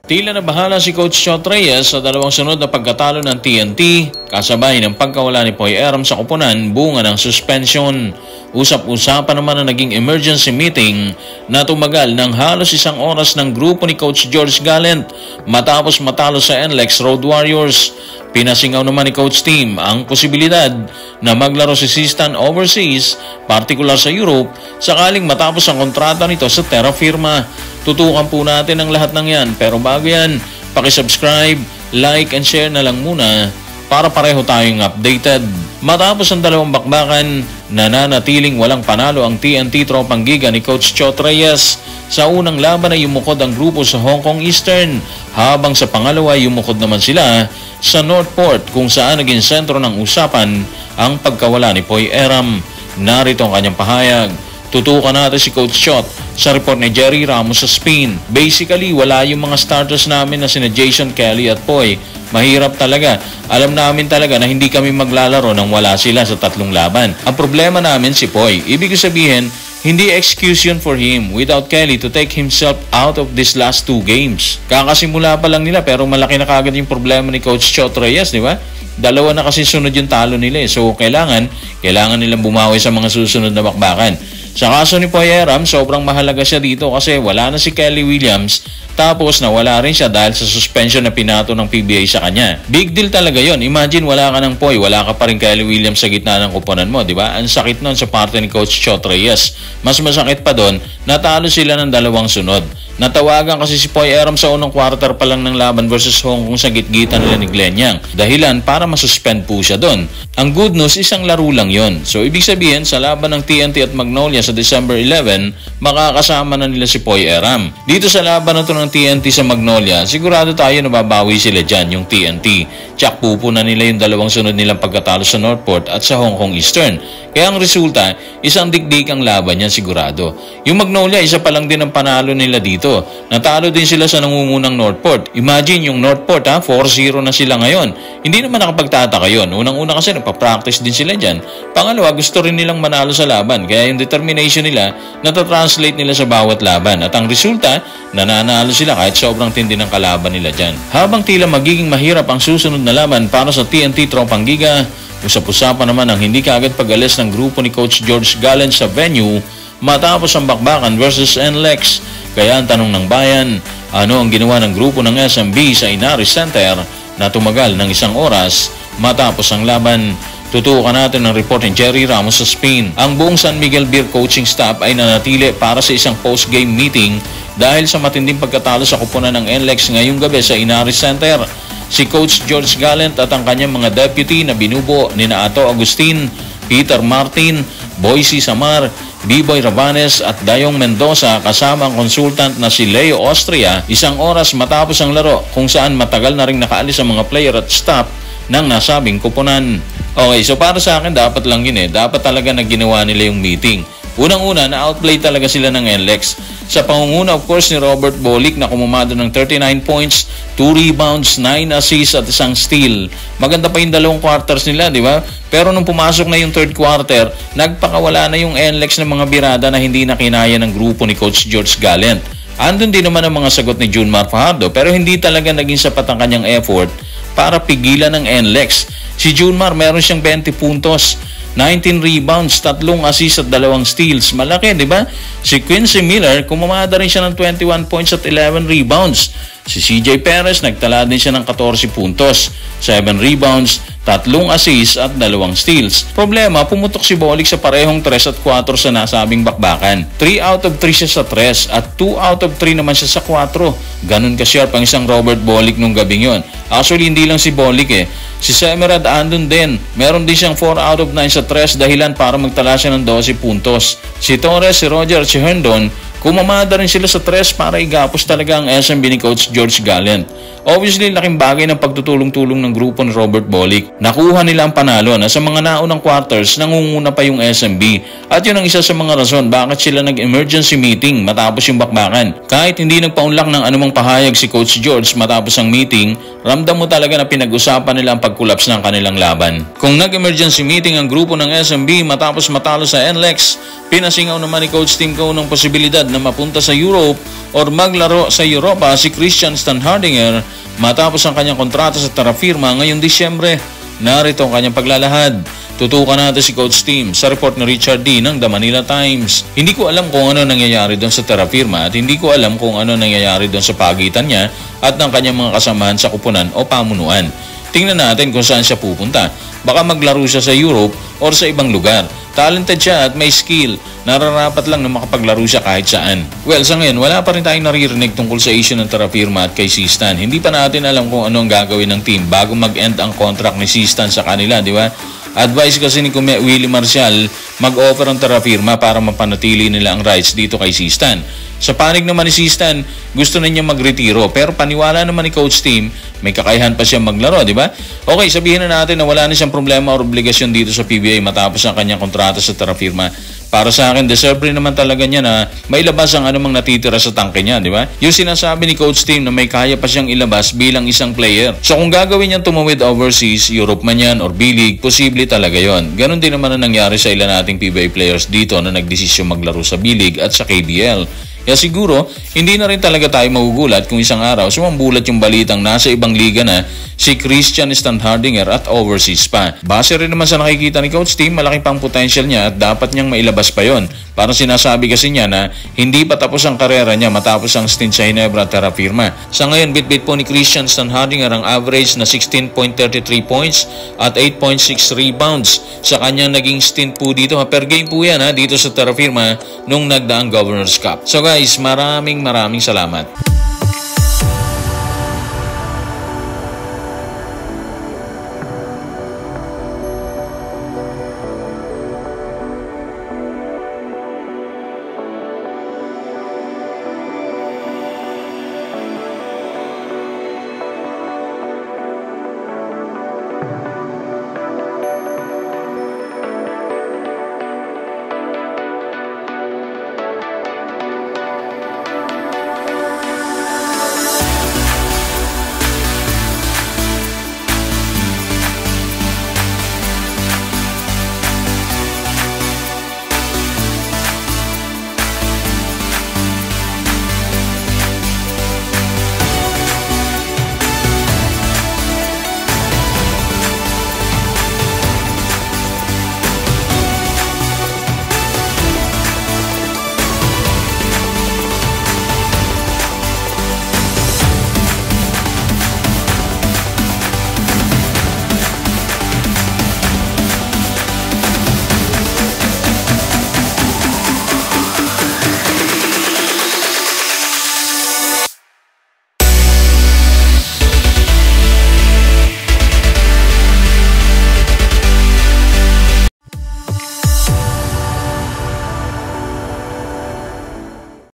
Tila na bahala si Coach Chot Reyes sa dalawang sunod na pagkatalo ng TNT, kasabay ng pagkawala ni Poy Aram sa koponan bunga ng suspension. Usap-usapan naman na naging emergency meeting na tumagal ng halos isang oras ng grupo ni Coach George Gallant matapos matalo sa NLEX Road Warriors. Pinasingaw naman ni Coach Team ang posibilidad na maglaro si Sistan overseas, partikular sa Europe, sakaling matapos ang kontrata nito sa Terra Firma. Tutukan po natin ang lahat ng yan, pero bago yan, pakisubscribe, like and share na lang muna para pareho tayong updated. Matapos ang dalawang bakbakan, nananatiling walang panalo ang TNT Tropang Giga ni Coach Chot Reyes. Sa unang laban ay yumukod ang grupo sa Hong Kong Eastern, habang sa pangalawa ay yumukod naman sila sa Northport, kung saan naging sentro ng usapan ang pagkawala ni Poy Aram. Narito ang kanyang pahayag. Tutukan natin si Coach Chot sa report ni Jerry Ramos sa Spain. Basically, wala yung mga starters namin na sina Jason Kelly at Poy. Mahirap talaga. Alam namin talaga na hindi kami maglalaro nang wala sila sa tatlong laban. Ang problema namin si Poy. Ibig sabihin, hindi excuse yun for him without Kelly to take himself out of these last 2 games. Kakasimula pa lang nila pero malaki na kagad yung problema ni Coach Chot Reyes, di ba? Dalawa na kasi sunod yung talo nila eh. So kailangan nilang bumawi sa mga susunod na bakbakan. Sa kaso ni Poy Aram, sobrang mahalaga siya dito kasi wala na si Kelly Williams, tapos nawala rin siya dahil sa suspension na pinato ng PBA sa kanya. Big deal talaga yon. Imagine wala ka ng Poy, wala ka pa rin Kelly Williams sa gitna ng koponan mo, di ba? Ang sakit nun sa parte ni Coach Chot Reyes. Mas masakit pa doon, natalo sila ng dalawang sunod. Natawagan kasi si Poy Aram sa unang quarter pa lang ng laban versus Hong Kong sa gitgitan nila ni Glenn Yang. Dahilan para masuspend po siya doon. Ang good news, isang laro lang yon. So ibig sabihin, sa laban ng TNT at Magnolia sa December 11, makakasama na nila si Poy Aram. Dito sa laban na to ng TNT sa Magnolia, sigurado tayo na babawi sila dyan, yung TNT. Tsak pupo na nila yung dalawang sunod nilang pagkatalo sa Northport at sa Hong Kong Eastern. Kaya ang resulta, isang dikdik ang laban yan sigurado. Yung Magnolia, isa pa lang din ang panalo nila dito. Natalo din sila sa nangungunang Northport. Imagine yung Northport 4-0 na sila ngayon. Hindi naman nakapagtataka yun. Unang-una kasi nagpa-practice din sila dyan. Pangalawa, gusto rin nilang manalo sa laban. Kaya yung determination nila, natatranslate nila sa bawat laban. At ang resulta, nananalo sila kahit sobrang tindi ng kalaban nila dyan. Habang tila magiging mahirap ang susunod na laban para sa TNT Tropang Giga, usap-usapan naman ang hindi kaagad pag-alis ng grupo ni Coach George Gallant sa venue matapos ang bakbakan versus NLEX. Kaya ang tanong ng bayan, ano ang ginawa ng grupo ng SMB sa Inaris Center na tumagal ng isang oras matapos ang laban? Tutukan natin ang report ni Jerry Ramos sa Spain. Ang buong San Miguel Beer coaching staff ay nanatili para sa isang post-game meeting dahil sa matinding pagkatalo sa koponan ng NLEX ngayong gabi sa Inaris Center. Si Coach George Gallant at ang kanyang mga deputy na binubuo ni Ato Agustin, Peter Martin, Boise Samar, B-Boy Rabanes at Dayong Mendoza kasama ang consultant na si Leo Austria, isang oras matapos ang laro kung saan matagal na rin nakaalis ang mga player at staff ng nasabing koponan. Okay, so para sa akin dapat lang yun dapat talaga na ginawa nila yung meeting. Unang-una, na-outplay talaga sila ng NLEX. Sa pangunguna, of course, ni Robert Bolick na kumamado ng 39 points, 2 rebounds, 9 assists at isang steal. Maganda pa yung dalawang quarters nila, di ba? Pero nung pumasok na yung third quarter, nagpakawala na yung NLEX ng mga birada na hindi na kinaya ng grupo ni Coach George Gallant. Andun din naman ang mga sagot ni Junmar Fajardo, pero hindi talaga naging sapat ang kanyang effort para pigilan ng NLEX. Si Junmar, meron siyang 20 puntos, 19 rebounds, 3 assists at 2 steals. Malaki, di ba? Si Quincy Miller, kumamada rin siya ng 21 points at 11 rebounds. Si CJ Perez, nagtala din siya ng 14 puntos, 7 rebounds, 3 assists at 2 steals. Problema, pumutok si Bolick sa parehong 3 at 4 sa nasabing bakbakan. 3 out of 3 siya sa 3 at 2 out of 3 naman siya sa 4. Ganun ka-sharp ang isang Robert Bolick nung gabing yon. Actually, hindi lang si Bolick Si Semerad andun din. Meron din siyang 4 out of 9 sa 3 dahilan para magtala siya ng 12 puntos. Si Torres, si Roger, si Herndon, kumamada rin sila sa 3 para igapos talaga ang SMB ni Coach George Gallant. Obviously, laking bagay ng pagtutulong-tulong ng grupo ni Robert Bolick. Nakuha nila ang panalo na sa mga naunang quarters nangunguna pa yung SMB. At yun ang isa sa mga rason bakit sila nag-emergency meeting matapos yung bakbakan. Kahit hindi nagpaunlak ng anumang pahayag si Coach George matapos ang meeting, ramdam mo talaga na pinag-usapan nila ang pag-collapse ng kanilang laban. Kung nag-emergency meeting ang grupo ng SMB matapos matalo sa NLEX, pinasingaw naman ni Coach Tim Cone ng posibilidad na mapunta sa Europe or maglaro sa Europa si Christian Standhardinger matapos ang kanyang kontrata sa Terra Firma ngayong Disyembre. Narito ang kanyang paglalahad. Tutukan natin si Coach Tim sa report ni Richard D. ng The Manila Times. Hindi ko alam kung ano nangyayari doon sa Terra Firma at hindi ko alam kung ano nangyayari doon sa pagitan niya at ng kanyang mga kasamahan sa kupunan o pamunuan. Tingnan natin kung saan siya pupunta. Baka maglaro siya sa Europe or sa ibang lugar. Talented siya at may skill. Nararapat lang na makapaglaro siya kahit saan. Well, sa ngayon, wala pa rin tayong naririnig tungkol sa issue ng Terra Firma at kay Sistan. Hindi pa natin alam kung ano ang gagawin ng team bago mag-end ang contract ni Sistan sa kanila, di ba? Advice kasi ni Willie Marcial mag-offer ang Terra Firma para mapanatili nila ang rights dito kay Sistan. Sa panig naman ni Sistan, gusto na niya magretiro pero paniwala naman ni Coach Tim, may kakayahan pa siya maglaro, di ba? Okay, sabihin na natin na wala na siyang problema o obligasyon dito sa PBA matapos ang kanyang kontrata sa Terra Firma. Para sa akin, deserve rin naman talaga niya na mailabas ang anumang natitira sa tangke niya, di ba? Yung sinasabi ni Coach Tim na may kaya pa siyang ilabas bilang isang player. So kung gagawin niyang tumawid overseas, Europe man yan or B-League, posible talaga yon. Ganon din naman ang nangyari sa ilan nating PBA players dito na nagdesisyon maglaro sa B-League at sa KBL. Kaya siguro, hindi na rin talaga tayo magugulat kung isang araw sumambulat yung balitang nasa ibang liga na si Christian Standhardinger at overseas pa. Base rin naman sa nakikita ni Coach Tim, malaki pang potential niya at dapat niyang mailabas pa yon. Parang sinasabi kasi niya na hindi pa tapos ang karera niya matapos ang stint sa Ginebra Terra Firma. Sa ngayon, bit-bit po ni Christian Standhardinger ang average na 16.33 points at 8.6 rebounds sa kanyang naging stint po dito. Per game po yan dito sa Terra Firma nung nagdaang Governor's Cup. So guys, maraming salamat.